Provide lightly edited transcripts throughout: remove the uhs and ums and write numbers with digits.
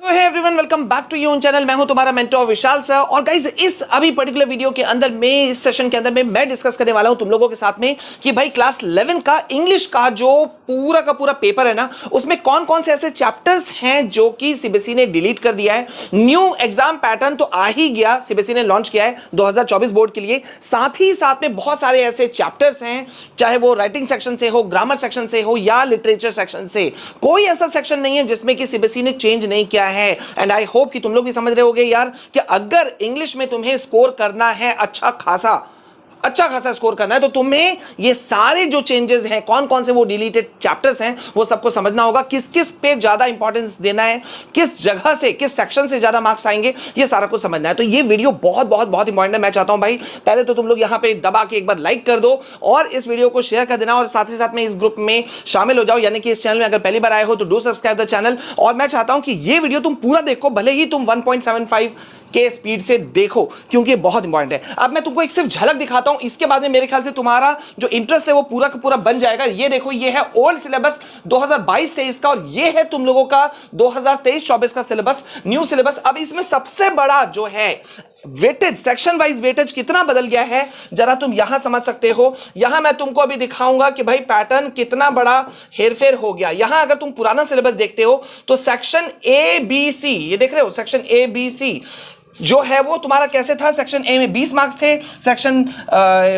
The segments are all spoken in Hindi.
तो hey everyone, welcome back to your channel. मैं हूं तुम्हारा मेंटर विशाल सर। और गाइस, इस अभी पर्टिकुलर वीडियो के अंदर इस सेशन के अंदर मैं डिस्कस करने वाला हूं तुम लोगों के साथ में कि भाई क्लास 11 का इंग्लिश का जो पूरा का पूरा पेपर है ना, उसमें कौन कौन से ऐसे चैप्टर्स हैं जो कि सीबीएसई ने डिलीट कर दिया है। न्यू एग्जाम पैटर्न तो आ ही गया, सीबीएसई ने लॉन्च किया है 2024 बोर्ड के लिए। साथ ही साथ में बहुत सारे ऐसे चैप्टर्स हैं, चाहे वो राइटिंग सेक्शन से हो, ग्रामर सेक्शन से हो या लिटरेचर सेक्शन से, कोई ऐसा सेक्शन नहीं है जिसमें कि सीबीएसई ने चेंज नहीं किया है। एंड आई होप कि तुम लोग भी समझ रहे होगे यार कि अगर इंग्लिश में तुम्हें स्कोर करना है अच्छा खासा स्कोर करना है, तो तुम्हें ये सारे जो चेंजेस हैं, कौन कौन से वो डिलीटेड चैप्टर्स हैं, वो सबको समझना होगा। किस किस पे ज्यादा इंपॉर्टेंस देना है, किस जगह से, किस सेक्शन से ज्यादा मार्क्स आएंगे, ये सारा कुछ समझना है। तो ये वीडियो बहुत बहुत बहुत इंपॉर्टेंट है। मैं चाहता हूं भाई पहले तो तुम लोग यहां पे दबा के एक बार लाइक कर दो और इस वीडियो को शेयर कर देना, और साथ ही साथ में इस ग्रुप में शामिल हो जाओ। यानी कि इस चैनल में अगर पहली बार आए हो तो डू सब्सक्राइब द चैनल। और मैं चाहता हूं कि ये वीडियो तुम पूरा देखो, भले ही तुम 1.75 के स्पीड से देखो, क्योंकि बहुत इंपॉर्टेंट है। अब मैं तुमको एक सिर्फ झलक दिखाता हूं, इसके बाद में मेरे ख्याल से तुम्हारा जो इंटरेस्ट है वो पूरा का पूरा बन जाएगा। ये देखो, ये है ओल्ड सिलेबस 2022-23 का, और ये है तुम लोगों का 2023-24 का सिलेबस, न्यू सिलेबस। अब इसमें सबसे बड़ा जो है वेटेज, सेक्शन वाइज वेटेज कितना बदल गया है, जरा तुम यहां समझ सकते हो। यहां मैं तुमको अभी दिखाऊंगा कि भाई पैटर्न कितना बड़ा हेरफेर हो गया। यहां अगर तुम पुराना सिलेबस देखते हो तो सेक्शन ए बी सी, ये देख रहे हो, सेक्शन ए बी सी जो है वो तुम्हारा कैसे था। सेक्शन ए में 20 मार्क्स थे, सेक्शन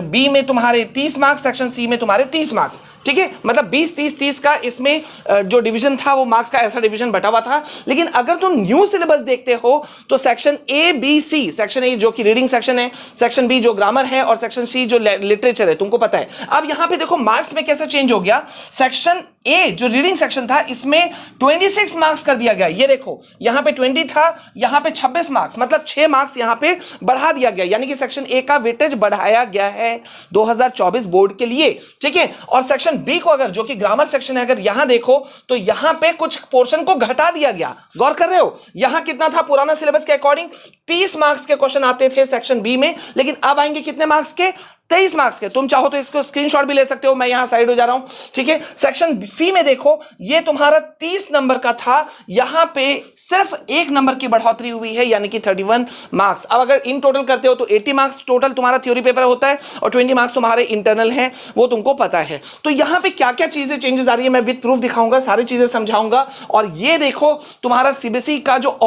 बी में तुम्हारे 30 मार्क्स, सेक्शन सी में तुम्हारे 30 मार्क्स। ठीक है, मतलब 20-30-30 का इसमें जो डिवीजन था वो मार्क्स का ऐसा डिवीजन बटा हुआ था। लेकिन अगर तुम न्यू सिलेबस देखते हो तो section A B C, section A जो कि रीडिंग सेक्शन है, सेक्शन बी जो ग्रामर है, और सेक्शन सी जो लिटरेचर है, तुमको पता है। अब यहां पे देखो मार्क्स में कैसे चेंज हो गया। सेक्शन ए जो रीडिंग सेक्शन था, इसमें 26 मार्क्स कर दिया गया। ये देखो, यहां पे 20 था, यहां पे 26 मार्क्स, मतलब 6 मार्क्स यहां पे बढ़ा दिया गया। यानी कि सेक्शन ए का वेटेज बढ़ाया गया है 2024 बोर्ड के लिए। ठीक है, और सेक्शन बी को अगर, जो कि ग्रामर सेक्शन है, अगर यहां देखो तो यहां पे कुछ पोर्शन को घटा दिया गया। गौर कर रहे हो, यहां कितना था पुराना सिलेबस के अकॉर्डिंग 30 मार्क्स के क्वेश्चन आते थे सेक्शन बी में, लेकिन अब आएंगे कितने मार्क्स के, 23 मार्क्स के। तुम चाहो तो इसको स्क्रीनशॉट भी ले सकते हो, मैं यहां साइड हो जा रहा हूं। ठीक है, सेक्शन सी में देखो, ये तुम्हारा 30 नंबर का था, यहां पे सिर्फ 1 नंबर की बढ़ोतरी हुई है, यानी कि 31 मार्क्स। अब अगर इन टोटल करते हो तो 80 मार्क्स टोटल तुम्हारा थ्योरी पेपर होता है, और 20 मार्क्स तुम्हारे इंटरनल हैं, वो तुमको पता है। तो यहां पे क्या क्या चीजें चेंजेस आ रही है, मैं विद प्रूफ दिखाऊंगा, सारी चीजें समझाऊंगा। और ये देखो तुम्हारा सीबीएसई का जो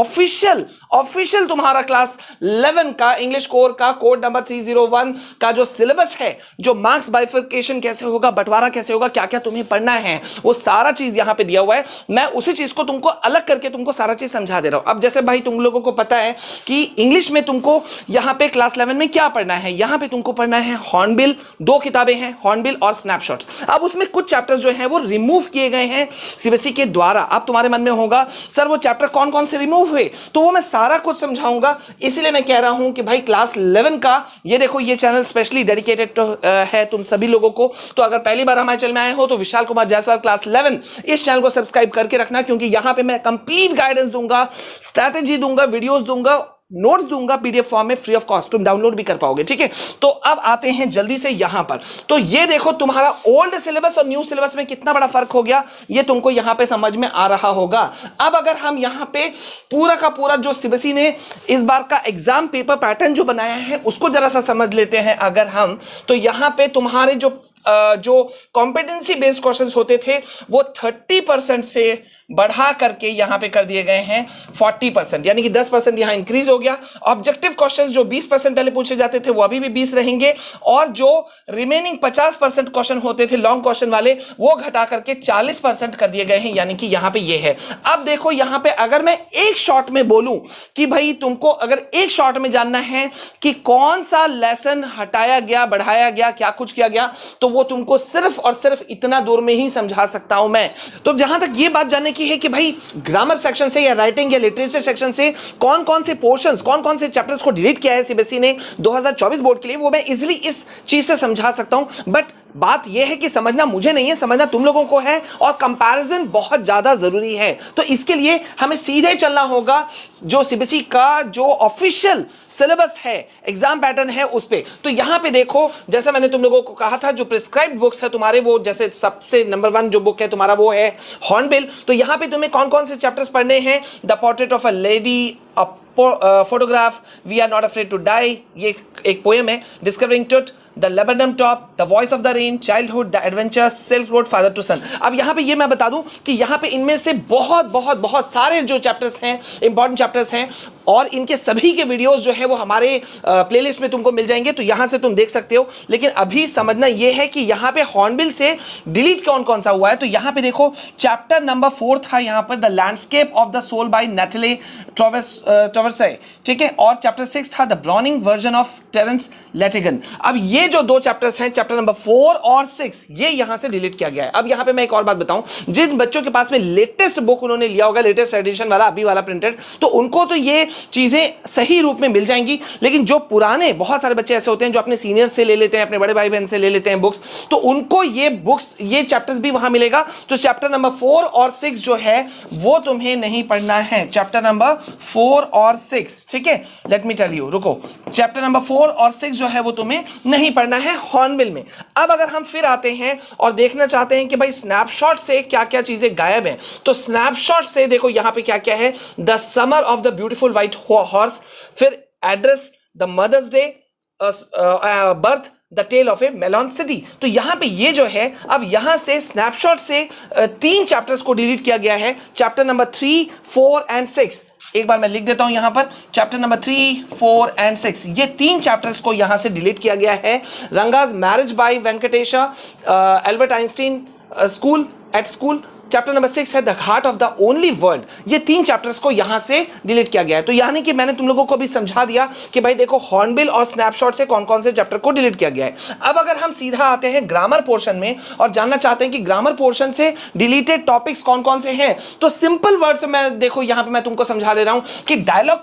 ऑफिशियल तुम्हारा क्लास 11 का इंग्लिश कोर का कोड नंबर 301 का जो सिलेबस है, जो मार्क्स बाइफर्केशन कैसे होगा, बंटवारा कैसे होगा, क्या क्या तुम्हें पढ़ना है, वो सारा चीज यहां पे दिया हुआ है। मैं उसी चीज को तुमको अलग करके तुमको सारा चीज समझा दे रहा हूं। अब जैसे भाई तुम लोगों को पता है कि इंग्लिश में तुमको यहां पे क्लास 11 में क्या पढ़ना है, यहां पे तुमको पढ़ना है हॉर्नबिल, 2 किताबें हैं, हॉर्नबिल और स्नैपशॉट्स। अब उसमें कुछ चैप्टर्स जो हैं वो रिमूव किए गए हैं सीबीएसई के द्वारा। अब तुम्हारे मन में होगा सर वो चैप्टर कौन कौन से रिमूव हुए, तो वो मैं सारा कुछ समझाऊंगा। इसीलिए मैं कह रहा हूं कि भाई क्लास 11 का, ये देखो, ये चैनल स्पेशली डेडिकेटेड है तुम सभी लोगों को। तो अगर पहली बार हमारे चैनल में आए हो तो विशाल कुमार जायसवाल क्लास 11 इस चैनल को सब्सक्राइब करके रखना, क्योंकि यहां पे मैं कंप्लीट गाइडेंस दूंगा, स्ट्रैटेजी दूंगा, वीडियोस दूंगा, नोट्स दूंगा पीडीएफ फॉर्म में फ्री ऑफ कॉस्ट, तुम डाउनलोड भी कर पाओगे। ठीक है, तो अब आते हैं जल्दी से यहां पर। तो ये देखो तुम्हारा ओल्ड सिलेबस और न्यू सिलेबस में कितना बड़ा फर्क हो गया, ये तुमको यहां पे समझ में आ रहा होगा। अब अगर हम यहां पे पूरा का पूरा जो सीबीएसई ने इस बार का एग्जाम पेपर पैटर्न जो बनाया है उसको जरा सा समझ लेते हैं अगर हम, तो यहां पे तुम्हारे जो कॉम्पिटेंसी बेस्ड क्वेश्चंस होते थे वो 30% से बढ़ा करके यहां पे कर दिए गए हैं 40%, यानी कि 10% यहां इंक्रीज हो गया। ऑब्जेक्टिव क्वेश्चंस जो 20% पहले पूछे जाते थे वो अभी भी 20 रहेंगे, और जो रिमेनिंग 50% क्वेश्चन होते थे लॉन्ग क्वेश्चन वाले, वो घटा करके 40% कर दिए गए हैं, यानी कि यहां पे ये है। अब देखो यहां पे अगर मैं एक शॉर्ट में बोलूं कि भाई तुमको अगर एक शॉर्ट में जानना है कि कौन सा लेसन हटाया गया, बढ़ाया गया, क्या कुछ किया गया, तो वो तुमको सिर्फ और सिर्फ इतना दूर में ही समझा सकता हूं मैं। तो जहां तक ये बात जानने की है कि भाई ग्रामर सेक्शन से या राइटिंग या लिटरेचर सेक्शन से कौन कौन से पोर्शंस, कौन कौन से चैप्टर्स को डिलीट किया है सीबीएसई ने 2024 बोर्ड के लिए, वो मैं इजीली इस चीज से समझा सकता हूं। बट बात यह है कि समझना मुझे नहीं है, समझना तुम लोगों को है, और कंपैरिजन बहुत ज्यादा जरूरी है। तो इसके लिए हमें सीधे चलना होगा जो सीबीएसई का जो ऑफिशियल सिलेबस है, एग्जाम पैटर्न है उस पे। तो यहां पे देखो, जैसा मैंने तुम लोगों को कहा था, जो प्रिस्क्राइब्ड बुक्स है तुम्हारे, वो जैसे सबसे नंबर 1 जो बुक है तुम्हारा वो है हॉर्नबिल। तो यहां पे तुम्हें कौन कौन से चैप्टर्स पढ़ने हैं? The portrait of a lady, photograph, we are not afraid to die, ये एक पोएम है, discovering truth, the laburnum top, the voice of the rain, childhood, the adventure, silk road, father to son. अब यहां पे ये मैं बता दूं कि यहां पे इनमें से बहुत बहुत बहुत सारे जो चैप्टर्स हैं, इंपॉर्टेंट चैप्टर्स हैं, और इनके सभी के वीडियोस जो है वो हमारे प्लेलिस्ट में तुमको मिल जाएंगे, तो यहां से तुम देख सकते हो। लेकिन अभी समझना ये है कि यहां पे हॉर्नबिल से डिलीट कौन कौन सा हुआ है। तो यहां पे देखो, चैप्टर नंबर 4 था यहां पर, the landscape of the soul by Nathalie Trouveroy, ठीक है, और चैप्टर 6 था the Browning version of Terence Rattigan. अब ये जो 2 चैप्टर्स हैं, चैप्टर नंबर 4 और 6, ये यहां से डिलीट किया गया है। अब यहां पे मैं एक और बात बताऊं, जिन बच्चों के पास में लेटेस्ट बुक उन्होंने लिया होगा, लेटेस्ट एडिशन वाला, अभी वाला प्रिंटेड, तो उनको तो ये चीजें सही रूप में मिल जाएंगी। लेकिन जो पुराने, बहुत सारे बच्चे ऐसे होते हैं जो अपने सीनियर से ले लेते हैं, अपने बड़े भाई बहन से ले लेते हैं बुक्स, तो उनको ये बुक्स, ये चैप्टर्स भी वहां मिलेगा। तो चैप्टर नंबर 4 और 6 जो है वो तुम्हें नहीं पढ़ना है, चैप्टर नंबर 4 और 6, ठीक है। लेट मी टेल यू, रुको, चैप्टर नंबर 4 और 6 जो है वो तुम्हें नहीं पढ़ना है हॉर्नबिल में। अब अगर हम फिर आते हैं और देखना चाहते हैं कि भाई स्नैपशॉट से क्या क्या चीजें गायब हैं, तो स्नैपशॉट से देखो यहां पे क्या क्या है, the summer of the beautiful white horse, फिर address, the mother's day, birth, the tale of a melon city. तो यहां पे ये जो है, अब यहां से स्नैपशॉट से 3 चैप्टर्स को डिलीट किया गया है, चैप्टर नंबर 3, 4 एंड 6। एक बार मैं लिख देता हूं यहां पर, चैप्टर नंबर 3, 4 एंड 6, ये 3 चैप्टर्स को यहां से डिलीट किया गया है। Ranga's marriage by Venkatesha, Albert Einstein school at school, chapter number 6 है the heart of the only world. ये 3 चैप्टर्स को यहां से डिलीट किया गया है। तो यानी कि मैंने तुम लोगों को भी समझा दिया कि भाई देखो, हॉर्नबिल और स्नैपशॉट से कौन कौन से चैप्टर को डिलीट किया गया है। अब अगर हम सीधा आते हैं ग्रामर पोर्शन में और जानना चाहते हैं कि ग्रामर पोर्शन से डिलीटेड टॉपिक्स कौन कौन से हैं, तो सिंपल वर्ड से मैं देखो यहां पे मैं तुमको समझा दे रहा हूं कि डायलॉग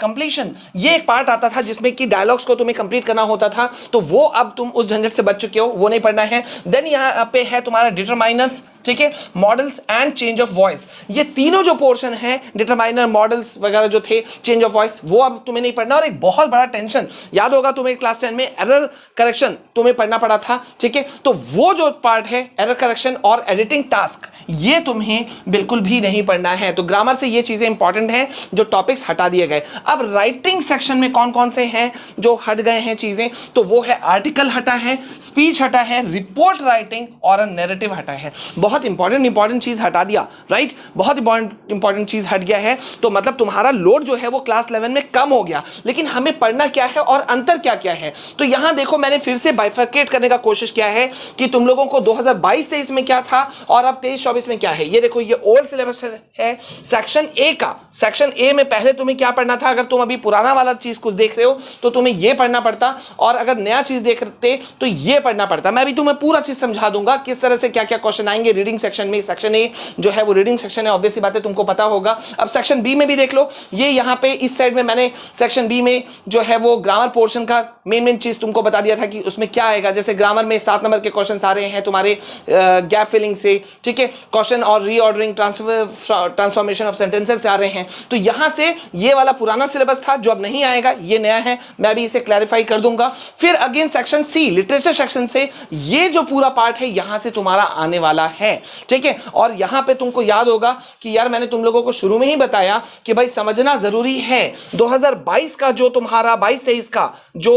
कंप्लीशन, ये एक पार्ट आता था जिसमें कि डायलॉग्स को तुम्हें कंप्लीट करना होता था, तो वो अब तुम उस झंझट से बच चुके हो, वो नहीं पढ़ना है। देन यहां पे है तुम्हारा डिटरमाइनर्स, ठीक है, models and change of voice. ये तीनों जो पोर्शन है, डिटरमाइनर, मॉडल्स वगैरह जो थे, चेंज ऑफ वॉइस, वो अब तुम्हें नहीं पढ़ना। और एक बहुत बड़ा टेंशन, याद होगा तुम्हें क्लास 10 में एरर करेक्शन तुम्हें पढ़ना पड़ा था, ठीक है, तो वो जो पार्ट है एरर करेक्शन और एडिटिंग टास्क, ये तुम्हें बिल्कुल भी नहीं पढ़ना है। तो ग्रामर से ये चीजें इंपॉर्टेंट हैं, जो टॉपिक्स हटा दिए गए। अब राइटिंग सेक्शन में कौन कौन से हैं जो हट गए हैं चीजें, तो वो है आर्टिकल हटा है, स्पीच हटा है, रिपोर्ट राइटिंग और नैरेटिव हटा है। बहुत इंपॉर्टेंट चीज हटा दिया, राइट, बहुत इंपॉर्टेंट चीज हट गया है। तो मतलब तुम्हारा लोड जो है वो क्लास 11 में कम हो गया। लेकिन हमें पढ़ना क्या है और अंतर क्या क्या है, तो यहां देखो मैंने फिर से बाइफरकेट करने का कोशिश किया है कि तुम लोगों को 2022-23 में क्या था और अब 23-24 में क्या है। ये देखो, ये ओल्ड सिलेबस है सेक्शन ए का। सेक्शन ए में पहले तुम्हें क्या पढ़ना था, अगर तुम अभी पुराना वाला चीज कुछ देख रहे हो तो तुम्हें ये पढ़ना पड़ता, और अगर नया चीज देखते तो ये पढ़ना पड़ता। मैं अभी तुम्हें पूरा चीज समझा दूंगा किस तरह से क्या क्या क्वेश्चन आएंगे रीडिंग सेक्शन में। सेक्शन ए जो है वो रीडिंग सेक्शन है, ऑब्वियसली बात है, तुमको पता होगा। अब सेक्शन बी में भी देख लो, ये यहां पे इस साइड में मैंने सेक्शन बी में जो है वो ग्रामर पोर्शन का मेन चीज तुमको बता दिया था कि उसमें क्या आएगा। जैसे ग्रामर में 7 नंबर के क्वेश्चन आ रहे हैं तुम्हारे गैप फिलिंग से, ठीक है, क्वेश्चन और रीऑर्डरिंग, ट्रांसफॉर्मेशन ऑफ सेंटेंसेस से आ रहे हैं। तो यहां से ये वाला पुराना सिलेबस था जो अब नहीं आएगा, ये नया है, मैं भी इसे क्लैरिफाई कर दूंगा। फिर again section C, literature section से ये जो पूरा पार्ट है यहां से तुम्हारा आने वाला है, ठीक है। और यहां पे तुमको याद होगा कि यार मैंने तुम लोगों को शुरू में ही बताया कि भाई समझना जरूरी है 2022 का जो तुम्हारा 22-23 का जो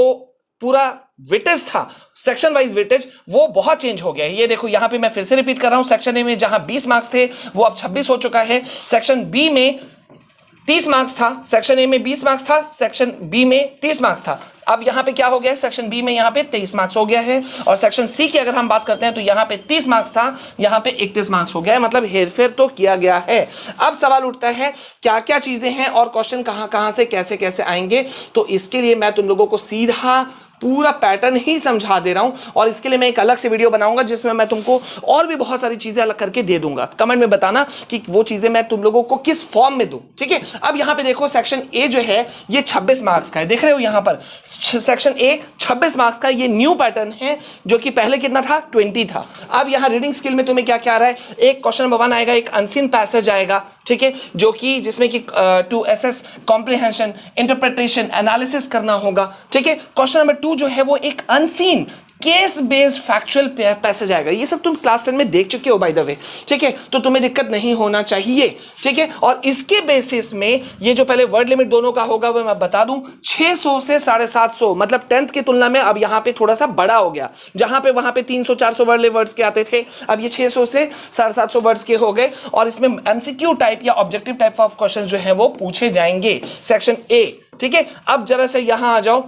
पूरा वेटेज था, सेक्शन वाइज वेटेज, वो बहुत चेंज हो गया है। ये देखो यहां पे मैं फिर से रिपीट कर रहा हूं, सेक्शन ए में जहां 20 मार्क्स थे वो अब 26 हो चुका है। सेक्शन बी में 30 मार्क्स था, सेक्शन ए में 20 मार्क्स था, सेक्शन बी में 30 मार्क्स था। अब यहां पे क्या हो गया, सेक्शन बी में यहां पे 23 मार्क्स हो गया है। और सेक्शन सी की अगर हम बात करते हैं तो यहां पे 30 मार्क्स था, यहां पे 31 मार्क्स हो गया है, मतलब हेरफेर तो किया गया है। अब सवाल उठता है क्या क्या चीजें हैं और क्वेश्चन कहां कहां से कैसे कैसे आएंगे। तो इसके लिए मैं तुम लोगों को सीधा पूरा पैटर्न ही समझा दे रहा हूं, और इसके लिए मैं एक अलग से वीडियो बनाऊंगा जिसमें मैं तुमको और भी बहुत सारी चीजें अलग करके दे दूंगा। कमेंट में बताना कि वो चीजें मैं तुम लोगों को किस फॉर्म में दूं, ठीक है। अब यहां पे देखो सेक्शन ए जो है ये 26 मार्क्स का है, देख रहे हो यहां पर सेक्शन ए 26 मार्क्स का, ये न्यू पैटर्न है जो कि पहले कितना था 20 था। अब यहां रीडिंग स्किल में तुम्हें क्या क्या आ रहा है, एक क्वेश्चन नंबर 1 आएगा, एक अनसीन पैसेज आएगा, ठीक है, जो कि जिसमें कि to assess comprehension, interpretation, analysis करना होगा, ठीक है। क्वेश्चन नंबर 2 जो है वो एक unseen case based factual passage आएगा। ये सब तुम क्लास 10 में देख चुके हो बाय द वे, ठीक है, तो तुम्हें दिक्कत नहीं होना चाहिए, ठीक है। और इसके बेसिस में ये जो पहले वर्ड लिमिट दोनों का होगा वो मैं बता दूं 600 से 750, मतलब 10th की तुलना में अब यहां पे थोड़ा सा बड़ा हो गया। जहां पे वहां पे 300-400 वर्ड्स के आते थे, अब ये 600 से 750 वर्ड्स के हो गए, और इसमें एमसीक्यू टाइप या ऑब्जेक्टिव टाइप ऑफ क्वेश्चन जो है वो पूछे जाएंगे सेक्शन ए, ठीक है। अब जरा से यहां आ जाओ,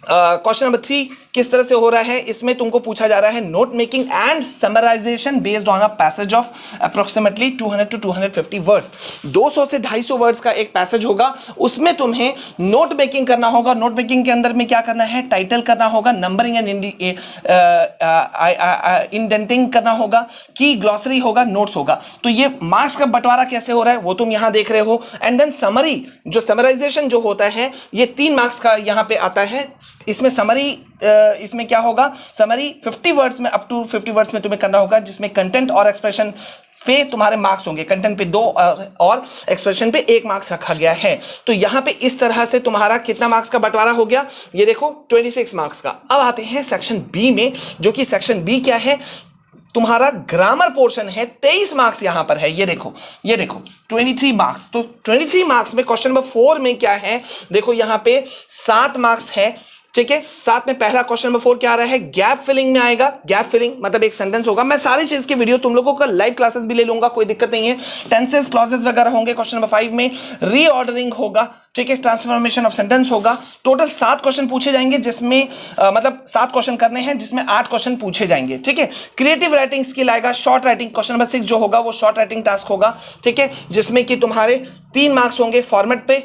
क्वेश्चन नंबर 3 किस तरह से हो रहा है, इसमें तुमको पूछा जा रहा है note making and summarization based on a passage of approximately 200 to 250 words. 200 से 250 वर्ड्स का एक पैसेज होगा, उसमें तुम्हें नोट मेकिंग करना होगा। नोट मेकिंग के अंदर में क्या करना है, टाइटल करना होगा, नंबरिंग एंड इंडेंटिंग करना होगा, की ग्लॉसरी होगा, नोट्स होगा। तो ये मार्क्स का बंटवारा कैसे हो रहा है वो तुम यहां देख रहे हो। एंड देन समरी, जो समराइजेशन जो होता है ये 3 मार्क्स का यहां पे आता है। इसमें समरी, इसमें क्या होगा, समरी 50 वर्ड्स में, अप टू 50 वर्ड्स में तुम्हें करना होगा, जिसमें कंटेंट और एक्सप्रेशन पे तुम्हारे मार्क्स होंगे, कंटेंट पे 2 और एक्सप्रेशन पे 1 मार्क्स रखा गया है। तो यहां पे इस तरह से तुम्हारा कितना मार्क्स का बंटवारा हो गया, ये देखो 26 मार्क्स का। अब आते हैं सेक्शन बी में, जो कि सेक्शन बी क्या है, तुम्हारा ग्रामर पोर्शन है, 23 मार्क्स यहां पर है, ये देखो 23 मार्क्स। तो 23 मार्क्स में क्वेश्चन नंबर 4 में क्या है, देखो यहां पे 7 मार्क्स है, ठीक है। साथ में पहला क्वेश्चन नंबर 4 क्या आ रहा है, गैप फिलिंग में आएगा। गैप फिलिंग मतलब एक सेंटेंस होगा, मैं सारी चीज की वीडियो तुम लोगों का लाइव क्लासेस भी ले लूंगा, कोई दिक्कत नहीं है। टेंसेस, क्लॉजेस वगैरह होंगे। क्वेश्चन नंबर 5 में रीऑर्डरिंग होगा, ठीक है, ट्रांसफॉर्मेशन ऑफ सेंटेंस होगा। टोटल 7 क्वेश्चन पूछे जाएंगे, जिसमें मतलब 7 क्वेश्चन करने हैं, जिसमें 8 क्वेश्चन पूछे जाएंगे, ठीक है। क्रिएटिव राइटिंग स्किल आएगा, शॉर्ट राइटिंग। क्वेश्चन नंबर 6 जो होगा वो शॉर्ट राइटिंग टास्क होगा, ठीक है, जिसमें कि तुम्हारे 3 मार्क्स होंगे फॉर्मेट पे,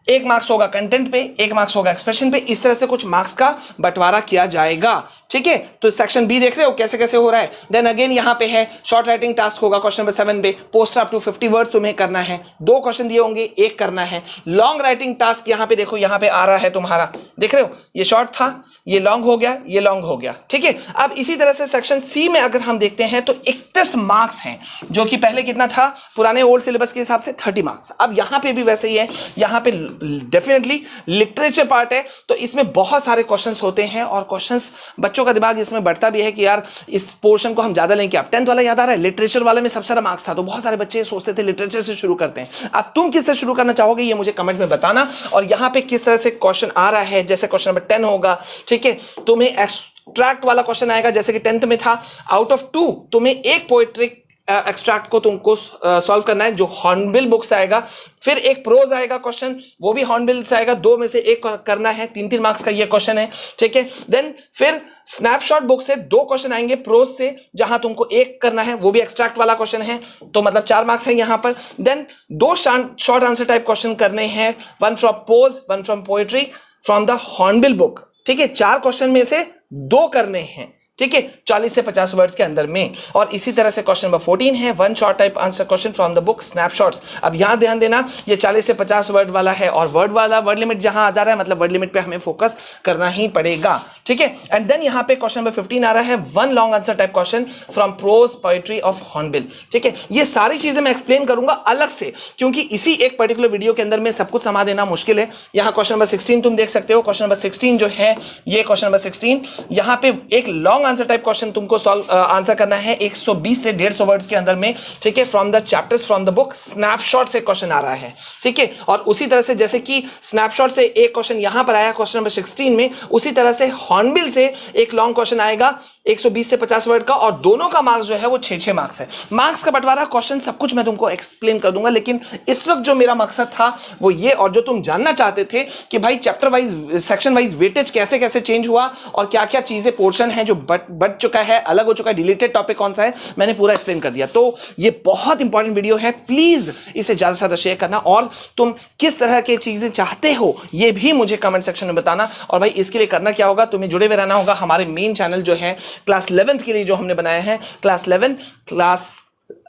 1 मार्क्स होगा कंटेंट पे, 1 मार्क्स होगा एक्सप्रेशन पे। इस तरह से कुछ मार्क्स का बंटवारा किया जाएगा, ठीक है। तो सेक्शन बी देख रहे हो कैसे कैसे हो रहा है। देन अगेन यहां पे है शॉर्ट राइटिंग टास्क होगा क्वेश्चन नंबर 7 पे, पोस्टर अप टू 50 वर्ड्स तुम्हें करना है, 2 क्वेश्चन दिए होंगे, 1 करना है। लॉन्ग राइटिंग टास्क यहां पे देखो, यहां पे आ रहा है तुम्हारा, देख रहे हो, ये शॉर्ट था, ये लॉन्ग हो गया, ये लॉन्ग हो गया, ठीक है। अब इसी तरह से सेक्शन सी में अगर हम देखते हैं तो 31 मार्क्स हैं, जो कि पहले कितना था पुराने ओल्ड सिलेबस के हिसाब से 30 मार्क्स। अब यहां पे भी वैसे ही है, यहां पे डेफिनेटली लिटरेचर पार्ट है, तो इसमें बहुत सारे क्वेश्चंस होते हैं, और क्वेश्चंस बच्चों का दिमाग इसमें बढ़ता भी है कि यार इस पोर्शन को हम ज्यादा लेंगे। अब 10th वाला याद आ रहा है, लिटरेचर वाले में सबसे ज्यादा मार्क्स था, तो बहुत सारे बच्चे सोचते थे लिटरेचर से शुरू करते हैं। अब तुम किससे शुरू करना चाहोगे ये मुझे कमेंट में बताना, और यहां पे किस तरह से क्वेश्चन आ रहा है। जैसे क्वेश्चन नंबर 10 होगा, ठीक है, तुम्हें एक्सट्रैक्ट वाला क्वेश्चन आएगा, जैसे कि 10th में था। आउट ऑफ 2 तुम्हें एक पोएट्रिक एक्सट्रैक्ट को तुमको सॉल्व करना है, जो हॉर्नबिल बुक से आएगा। फिर एक प्रोज आएगा क्वेश्चन, वो भी हॉर्नबिल से आएगा, 2 में से 1 करना है, 3 मार्क्स का ये क्वेश्चन है, ठीक है। देन फिर स्नैपशॉट बुक से 2 क्वेश्चन आएंगे प्रोज से, जहां तुमको 1 करना है, वो भी एक्सट्रैक्ट वाला क्वेश्चन है, तो मतलब 4 मार्क्स है यहां पर। Then 2 short answer type question करने हैं, 1 from prose, 1 from poetry from the Hornbill book, ठीक है। 4 क्वेश्चन में से 2 करने हैं, ठीक है, 40 से 50 वर्ड्स के अंदर में। और इसी तरह से क्वेश्चन नंबर 14 है, 1 short type answer question from the book snapshots. अब यहां ध्यान देना, ये 40 से 50 वर्ड वाला है, और वर्ड लिमिट जहां आ जा रहा है, मतलब वर्ड लिमिट पे हमें फोकस करना ही पड़ेगा, ठीक है। एंड देन यहां पे क्वेश्चन नंबर 15 आ रहा है, 1 long answer type question from pros poetry of hornbill, ठीक है। ये सारी चीजें मैं एक्सप्लेन करूंगा अलग से, क्योंकि इसी एक पर्टिकुलर वीडियो के अंदर में सब कुछ समा देना मुश्किल है। यहां क्वेश्चन नंबर 16 तुम देख सकते हो। क्वेश्चन नंबर 16 जो है, ये क्वेश्चन नंबर 16, यहां पे एक लॉन्ग आंसर टाइप क्वेश्चन तुमको सॉल्व आंसर करना है 120 से 150 वर्ड्स के अंदर में, ठीक है, from the chapters from the book. Snapshot से क्वेश्चन आ रहा है, ठीक है। और उसी तरह से जैसे कि स्नैपशॉट से एक क्वेश्चन यहां पर आया क्वेश्चन नंबर 16 में, उसी तरह से हॉर्नबिल से एक लॉन्ग क्वेश्चन आएगा 120 से 50 वर्ड का, और दोनों का मार्क्स जो है वो 6-6 मार्क्स है। मार्क्स का बंटवारा, क्वेश्चन सब कुछ मैं तुमको एक्सप्लेन कर दूंगा, लेकिन इस वक्त जो मेरा मकसद था वो ये, और जो तुम जानना चाहते थे कि भाई chapter wise, section wise weightage कैसे कैसे चेंज हुआ और क्या क्या चीजें पोर्शन है जो बट चुका है, अलग हो चुका है, डिलीटेड टॉपिक कौन सा है, मैंने पूरा एक्सप्लेन कर दिया। तो ये बहुत इंपॉर्टेंट वीडियो है, प्लीज इसे ज्यादा से ज्यादा शेयर करना, और तुम किस तरह की चीजें चाहते हो ये भी मुझे कमेंट सेक्शन में बताना। और भाई इसके लिए करना क्या होगा, तुम्हें जुड़े हुए रहना होगा हमारे मेन चैनल जो है क्लास 11th के लिए, जो हमने बनाया है क्लास 11 क्लास,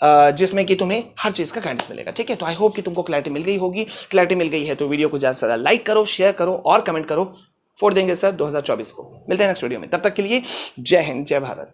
जिसमें कि तुम्हें हर चीज का गाइडेंस मिलेगा। ठीक है, तो आई होप कि तुमको क्लैरिटी मिल गई होगी। क्लैरिटी मिल गई है तो वीडियो को ज्यादा से ज्यादा लाइक करो, शेयर करो और कमेंट करो। फोड़ देंगे सर 2024 को। मिलते हैं नेक्स्ट वीडियो में, तब तक के लिए जय हिंद, जय भारत।